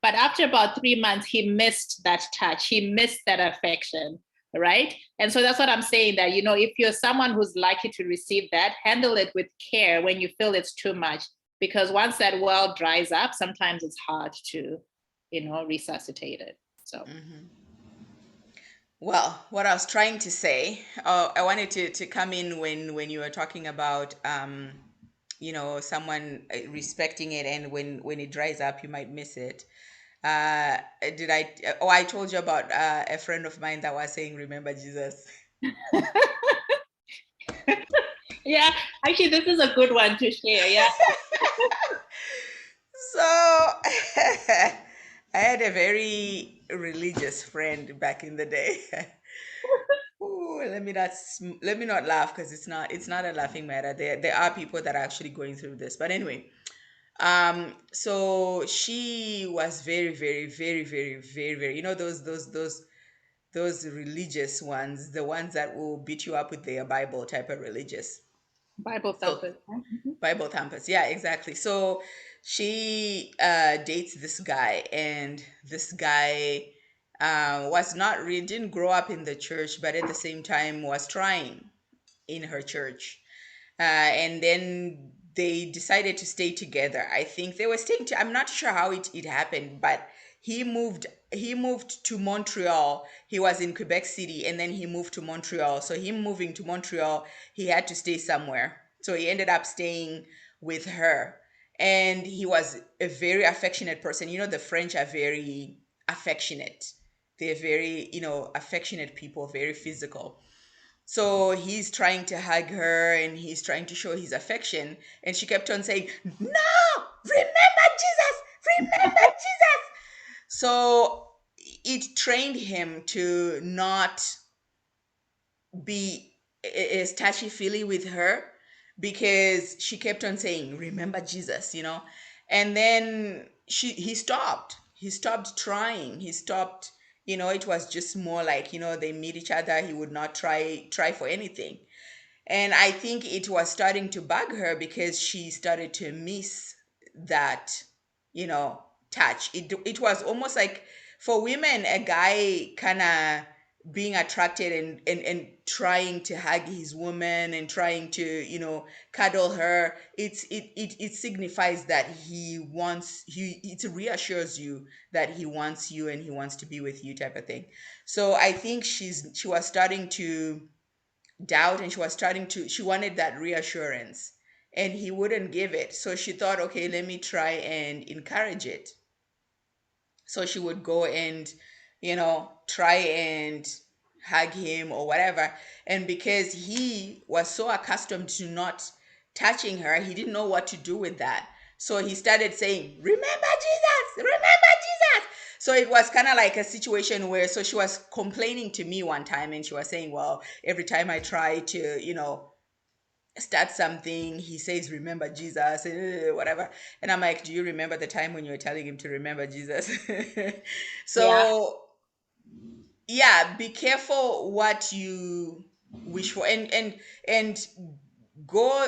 But after about 3 months, he missed that touch. He missed that affection, right? And so that's what I'm saying, that, if you're someone who's likely to receive that, handle it with care when you feel it's too much. Because once that well dries up, sometimes it's hard to, resuscitate it. So Mm-hmm. Well, what I was trying to say, I wanted to come in when you were talking about, someone respecting it, and when it dries up, you might miss it. Did I? Oh, I told you about a friend of mine that was saying, "Remember Jesus." yeah, actually, this is a good one to share. Yeah. So I had a very religious friend back in the day. Ooh, let me not laugh, because it's not a laughing matter. There are people that are actually going through this. But anyway, so she was very, very, very, very, very, very, those religious ones, the ones that will beat you up with their Bible type of religious. Bible So thumpers. Mhm. Bible campus. Yeah, exactly. So she dates this guy, and this guy was not really, didn't grow up in the church, but at the same time was trying in her church. And then they decided to stay together. I think they were staying I'm not sure how it happened, but he moved to Montreal. He was in Quebec City, and then he moved to Montreal. So him moving to Montreal, he had to stay somewhere. So he ended up staying with her. And he was a very affectionate person. The French are very affectionate. They're very, affectionate people, very physical. So he's trying to hug her, and he's trying to show his affection. And she kept on saying, "No, remember Jesus, remember Jesus." So it trained him to not be as touchy feely with her, because she kept on saying, "Remember Jesus," And then he stopped trying. He stopped, it was just more like, they meet each other. He would not try for anything. And I think it was starting to bug her, because she started to miss that, you know, touch. It was almost like, for women, a guy kind of being attracted and trying to hug his woman, and trying to, cuddle her. It signifies that it reassures you that he wants you, and he wants to be with you, type of thing. So I think she was starting to doubt, and she wanted that reassurance, and he wouldn't give it. So she thought, okay, let me try and encourage it. So she would go and, try and hug him or whatever. And because he was so accustomed to not touching her, he didn't know what to do with that. So he started saying, "Remember Jesus, remember Jesus." So it was kind of like a situation where, so she was complaining to me one time, and she was saying, "Well, every time I try to, start something, he says, 'Remember Jesus,' whatever." And I'm like, "Do you remember the time when you were telling him to remember Jesus?" Yeah. So yeah, be careful what you wish for, and go,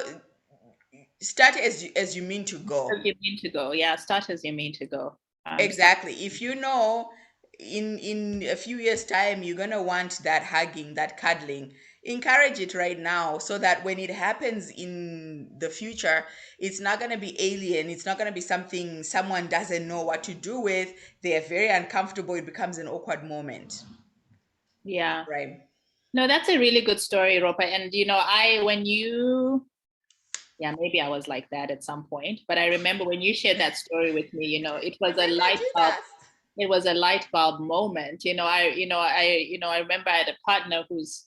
start as you mean to As go. you mean to go. Yeah. Start as you mean to go. Start. Exactly. If you know, in a few years time, you're going to want that hugging, that cuddling, encourage it right now, so that when it happens in the future, it's not going to be alien. It's not going to be something someone doesn't know what to do with. They're very uncomfortable. It becomes an awkward moment, Yeah. right? No, that's a really good story, Ropa. And when you, yeah, maybe I was like that at some point, but I remember when you shared that story with me, it was a Remember light bulb. Jesus. it was a light bulb moment. I remember I had a partner who's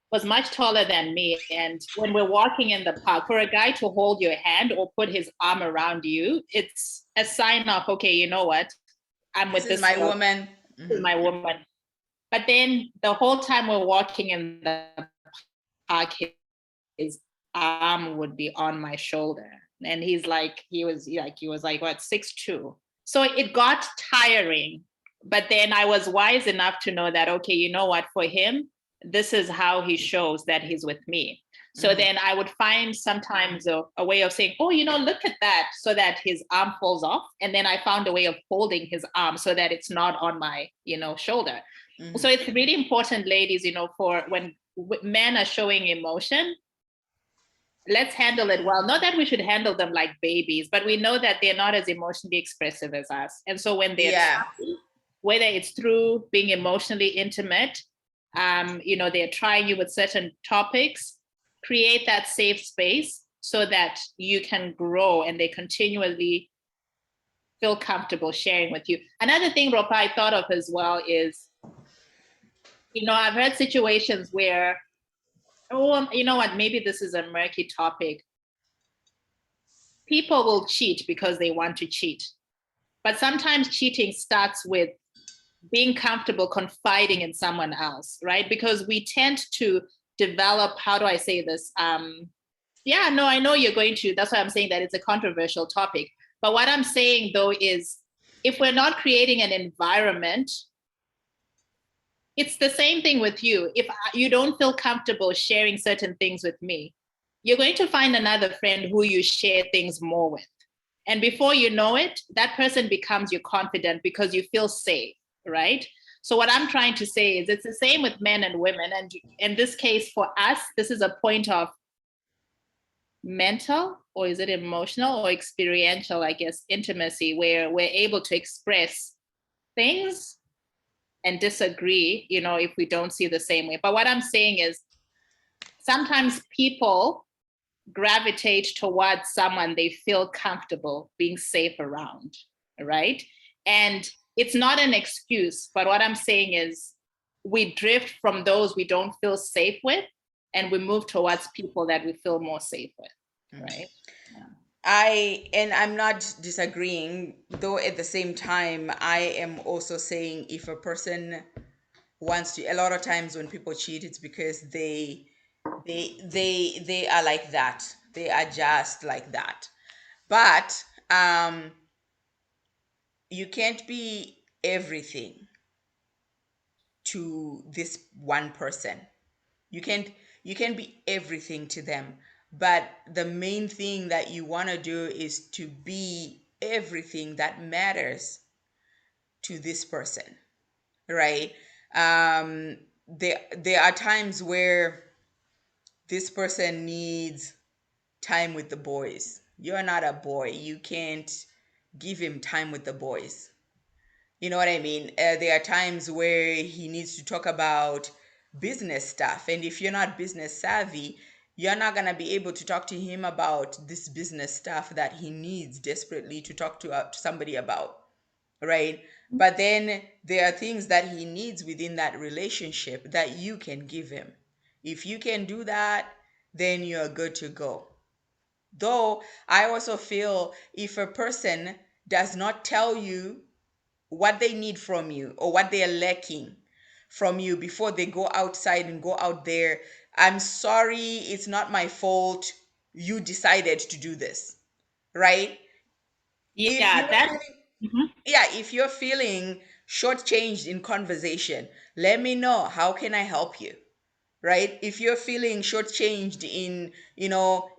was much taller than me. And when we're walking in the park, for a guy to hold your hand or put his arm around you, it's a sign of, okay, you know what? I'm This with is this my girl, woman. this is Hmm. my woman. But then the whole time we're walking in the park, his arm would be on my shoulder. And he was like, what, 6'2". So it got tiring. But then I was wise enough to know that, okay, you know what, for him, this is how he shows that he's with me. So Hmm. then I would find sometimes a way of saying, oh, look at that, so that his arm falls off. And then I found a way of holding his arm so that it's not on my, shoulder. So Hmm. it's really important, ladies, for when men are showing emotion, let's handle it well. Not that we should handle them like babies, but we know that they're not as emotionally expressive as us. And so when they're Yeah. trying, whether it's through being emotionally intimate, they're trying you with certain topics, create that safe space so that you can grow and they continually feel comfortable sharing with you. Another thing, Ropa, I thought of as well is, I've had situations where, oh, you know what, maybe this is a murky topic. People will cheat because they want to cheat. But sometimes cheating starts with being comfortable confiding in someone else, right? Because we tend to develop, how do I say this? Yeah, no, I know you're going to, that's why I'm saying that it's a controversial topic. But what I'm saying though is, if we're not creating an environment, it's the same thing with you. If you don't feel comfortable sharing certain things with me, you're going to find another friend who you share things more with. And before you know it, that person becomes your confidant because you feel safe, right? So what I'm trying to say is it's the same with men and women. And in this case, for us, this is a point of mental, or is it emotional or experiential, I guess, intimacy, where we're able to express things and disagree, if we don't see the same way. But what I'm saying is sometimes people gravitate towards someone they feel comfortable being safe around, right? And it's not an excuse, but what I'm saying is we drift from those we don't feel safe with and we move towards people that we feel more safe with, right? Yeah. I'm not disagreeing, though at the same time, I am also saying if a person wants to, a lot of times when people cheat, it's because they are like that. They are just like that. But you can't be everything to this one person. You can't you can be everything to them. But the main thing that you want to do is to be everything that matters to this person, right? There are times where this person needs time with the boys. You're not a boy. You can't give him time with the boys. You know what I mean? There are times where he needs to talk about business stuff. And if you're not business savvy, you're not going to be able to talk to him about this business stuff that he needs desperately to talk to somebody about. Right? But then there are things that he needs within that relationship that you can give him. If you can do that, then you're good to go. Though I also feel if a person does not tell you what they need from you or what they are lacking from you before they go outside and go out there, I'm sorry, it's not my fault. You decided to do this, right? If Yeah, you're that. feeling, Mhm. yeah, if you're feeling shortchanged in conversation, let me know. How can I help you? Right? If you're feeling shortchanged in,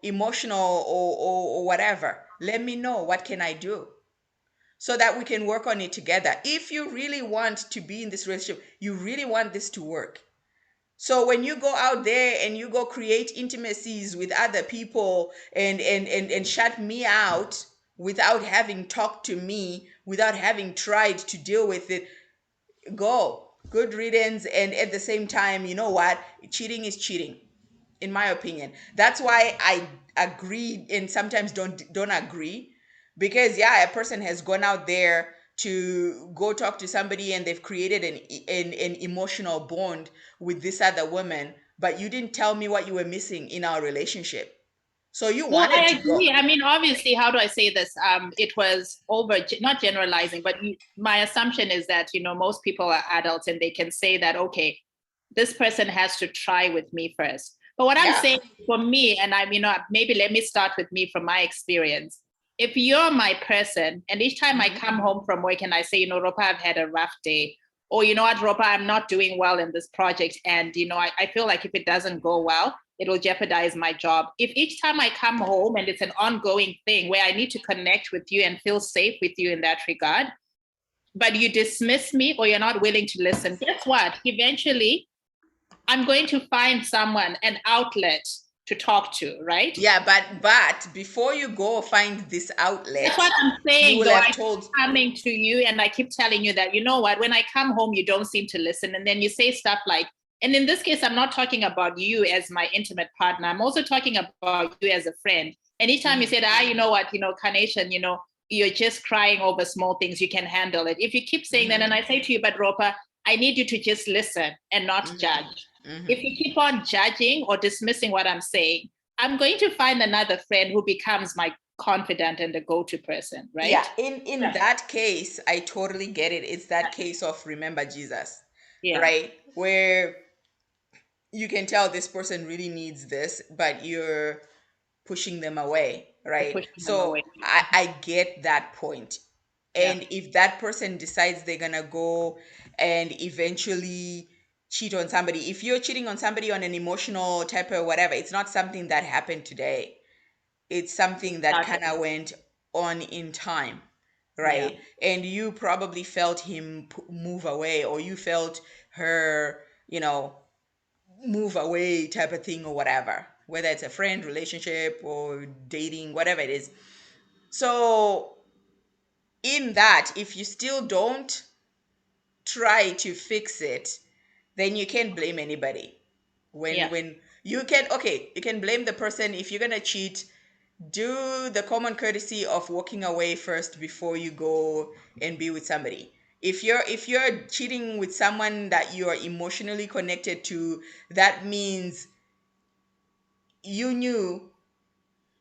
emotional or whatever, let me know. What can I do? So that we can work on it together. If you really want to be in this relationship, you really want this to work. So when you go out there and you go create intimacies with other people and shut me out without having talked to me, without having tried to deal with it, go. Good riddance. And at the same time, you know what? Cheating is cheating, in my opinion. That's why I agree and sometimes don't agree, because yeah, a person has gone out there to go talk to somebody and they've created an emotional bond with this other woman, but you didn't tell me what you were missing in our relationship. So you Well, wanted I to go. agree. I mean, obviously, how do I say this? It was not generalizing, but my assumption is that, most people are adults and they can say that, okay, this person has to try with me first. But what I'm Yeah. saying for me, and maybe let me start with me from my experience. If you're my person, and each time I Mhm. come home from work and I say, Ropa, I've had a rough day, or you know what, Ropa, I'm not doing well in this project, and I feel like if it doesn't go well, it'll jeopardize my job. If each time I come home and it's an ongoing thing where I need to connect with you and feel safe with you in that regard, but you dismiss me or you're not willing to listen, guess what? Eventually, I'm going to find someone, an outlet to talk to, right? Yeah, but before you go find this That's outlet, what I'm you saying, will though. have I keep told. coming to you and I keep telling you that, you know what, when I come home, you don't seem to listen. And then you say stuff like, and in this case, I'm not talking about you as my intimate partner. I'm also talking about you as a friend. Anytime you Mhm. said, you know what, Carnation, you're just crying over small things, you can handle it. If you keep saying that, and I say to you, but Ropa, I need you to just listen and not Mhm. judge. If Mhm. you keep on judging or dismissing what I'm saying, I'm going to find another friend who becomes my confidant and the go-to person, Yeah, right? in that case, I totally get it. It's that case of remember Jesus, Yeah, right? Where you can tell this person really needs this, but you're pushing them away, you're right? pushing them So away. I get that point. Yeah, And if that person decides they're gonna go and eventually cheat on somebody, if you're cheating on somebody on an emotional type or whatever, it's not something that happened today. It's something that started. kind of went on in time, Yeah, right? And you probably felt him move away, or you felt her, move away type of thing or whatever, whether it's a friend relationship or dating, whatever it is. So in that, if you still don't try to fix it, then you can't blame anybody. when yeah, when you can, okay, you can blame the person. If you're gonna cheat, do the common courtesy of walking away first before you go and be with somebody. If you're cheating with someone that you are emotionally connected to, that means you knew,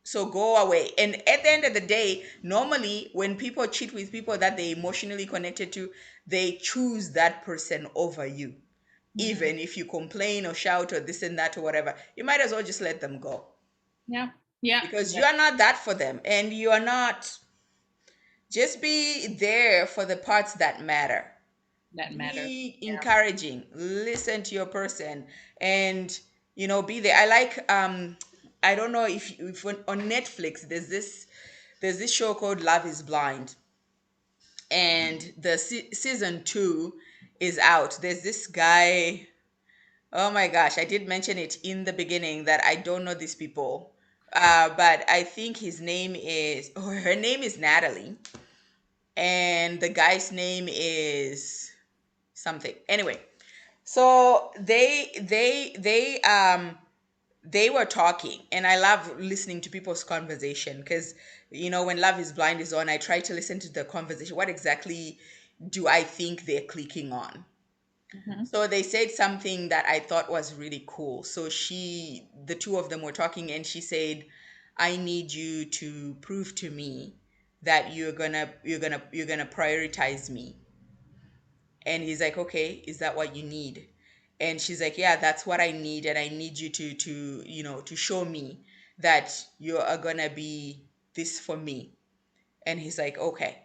so go away. And at the end of the day, normally when people cheat with people that they're emotionally connected to, they choose that person over you. hmm, Even if you complain or shout or this and that or whatever, you might as well just let them go, yeah, yeah. because you are not that for them, and you are not. Just be there for the parts that matter. That matter. Be Yeah. encouraging, listen to your person, and be there. I like, I don't know if on Netflix there's this show called Love is Blind, and the season 2 is out. There's this guy. Oh my gosh, I did mention it in the beginning that I don't know these people. But I think his name is, or her name is Natalie, and the guy's name is something. Anyway, so they were talking, and I love listening to people's conversation, because when Love is Blind is on, I try to listen to the conversation. What exactly do I think they're clicking on? Hmm. So they said something that I thought was really cool. So the two of them were talking, and she said, "I need you to prove to me that you're gonna prioritize me." And he's like, "Okay, is that what you need?" And she's like, "Yeah, that's what I need, and I need you to show me that you are gonna be this for me." And he's like, "Okay."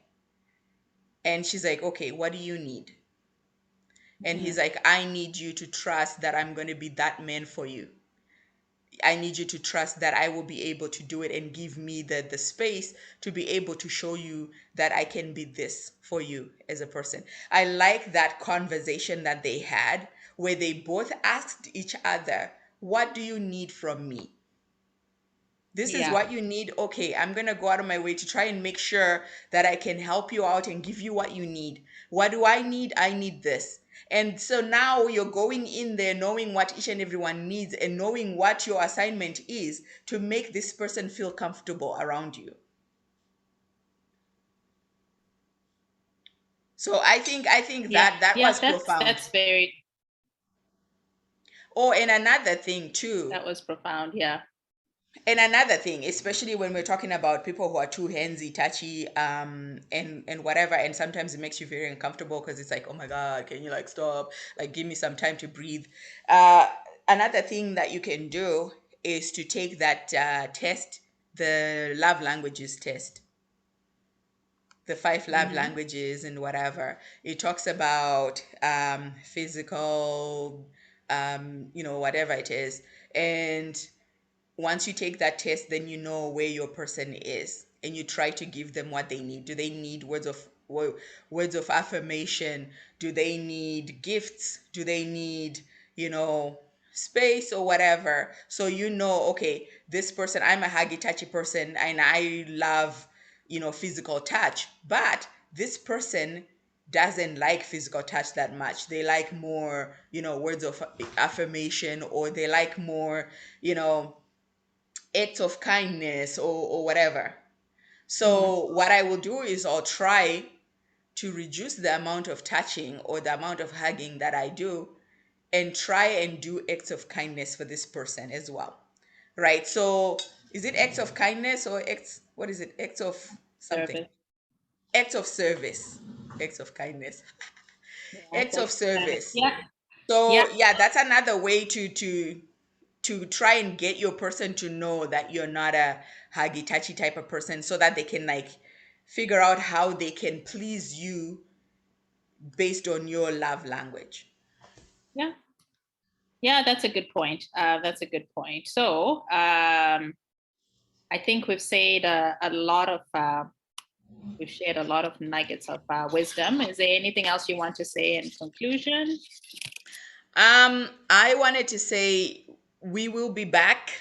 And she's like, "Okay, what do you need?" And Hmm. he's like, "I need you to trust that I'm going to be that man for you. I need you to trust that I will be able to do it, and give me the space to be able to show you that I can be this for you as a person." I like that conversation that they had, where they both asked each other, "What do you need from me? This is Yeah, what you need. Okay, I'm going to go out of my way to try and make sure that I can help you out and give you what you need. What do I need? I need this." And so now you're going in there knowing what each and everyone needs, and knowing what your assignment is to make this person feel comfortable around you. So I think Yeah, that yeah, was profound. that's very, Oh, and another thing too. that was profound. Yeah. And another thing, especially when we're talking about people who are too handsy, touchy, and whatever, and sometimes it makes you very uncomfortable because it's like, oh my God, can you like stop? Like, give me some time to breathe. Uh, Another thing that you can do is to take that test, the love languages test, the five love Hmm. languages and whatever. It talks about physical, whatever it is, and once you take that test, then you know where your person is, and you try to give them what they need. Do they need words of affirmation? Do they need gifts? Do they need, you know, space or whatever? So you know, okay, this person, I'm a huggy touchy person, and I love, physical touch, but this person doesn't like physical touch that much. They like more, words of affirmation, or they like more, you know acts of kindness, or whatever. Hmm. So what I will do is I'll try to reduce the amount of touching or the amount of hugging that I do, and try and do acts of kindness for this person as well. Right? So is it acts of kindness or acts, what is it? Acts of something. Service. Acts of service. Acts of kindness. Yeah, Acts of that's service. service. Yeah, yeah, So yeah, that's another way to try and get your person to know that you're not a huggy touchy type of person, so that they can like figure out how they can please you based on your love language. yeah, yeah. That's a good point. That's a good point. So, I think we've said a lot of, we've shared a lot of nuggets of wisdom. Is there anything else you want to say in conclusion? I wanted to say we will be back.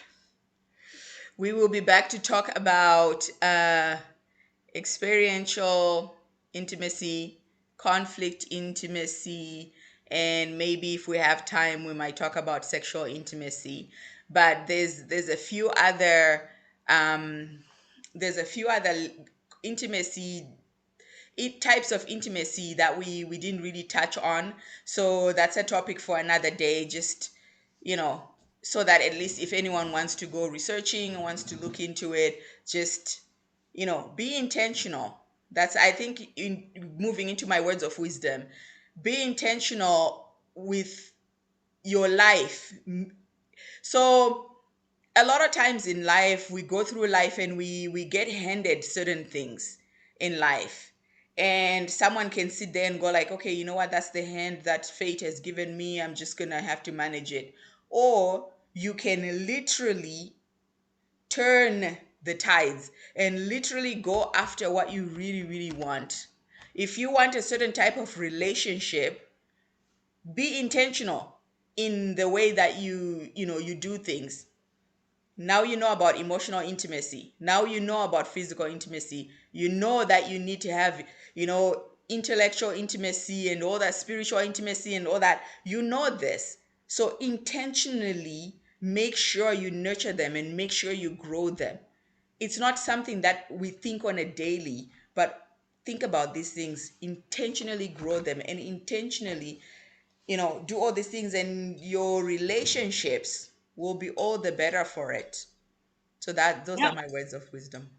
We will be back to talk about experiential intimacy, conflict intimacy, and maybe if we have time, we might talk about sexual intimacy. But there's a few other um, there's a few other intimacy types of intimacy that we didn't really touch on. So that's a topic for another day. Just, you know, so that at least if anyone wants to go researching, wants to look into it, just, be intentional. That's, I think, in moving into my words of wisdom, be intentional with your life. So a lot of times in life, we go through life and we get handed certain things in life, and someone can sit there and go like, okay, you know what, that's the hand that fate has given me, I'm just gonna have to manage it. Or you can literally turn the tides and literally go after what you really really want. If you want a certain type of relationship, be intentional in the way that you do things. Now you know about emotional intimacy. Now you know about physical intimacy. You know that you need to have, intellectual intimacy and all that, spiritual intimacy and all that. You know this. So intentionally make sure you nurture them and make sure you grow them. It's not something that we think on a daily, but think about these things, intentionally grow them, and intentionally, do all these things, and your relationships will be all the better for it. So that those are Yeah, my words of wisdom.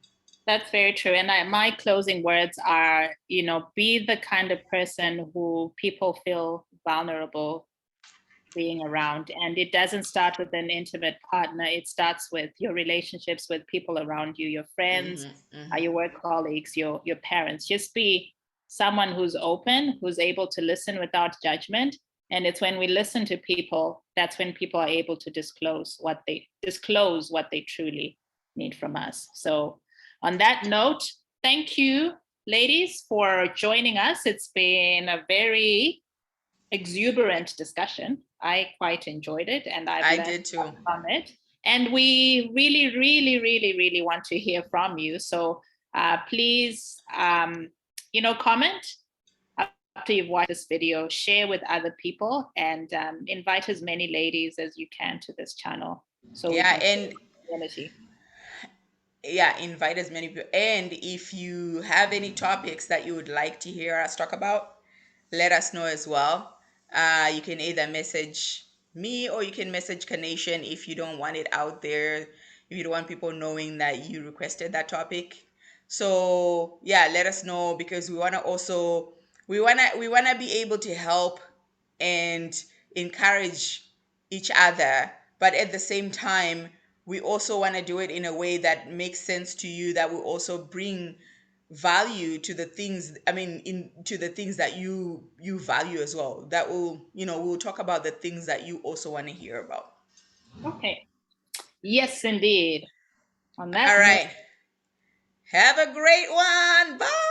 that's very true. And my closing words are, be the kind of person who people feel vulnerable being around. And it doesn't start with an intimate partner, it starts with your relationships with people around you, your friends, Hmm. Hmm. your work colleagues, your parents. Just be someone who's open, who's able to listen without judgment. And it's when we listen to people, that's when people are able to disclose what they truly need from us. So on that note, thank you, ladies, for joining us. It's been a very exuberant discussion. I quite enjoyed it and I've I learned did too. from it. And we really, really, really, really want to hear from you. So please, comment after you've watched this video, share with other people, and invite as many ladies as you can to this channel so we Yeah, can create and community. yeah, invite as many people. And if you have any topics that you would like to hear us talk about, let us know as well. You can either message me or you can message Kanation if you don't want it out there, if you don't want people knowing that you requested that topic. So yeah, let us know, because we want to also, we want to be able to help and encourage each other, but at the same time we also want to do it in a way that makes sense to you, that will also bring value to the things, I mean, into the things that you value as well, that will, we'll talk about the things that you also want to hear about. Okay. Yes, indeed. On All that note, right, have a great one. Bye.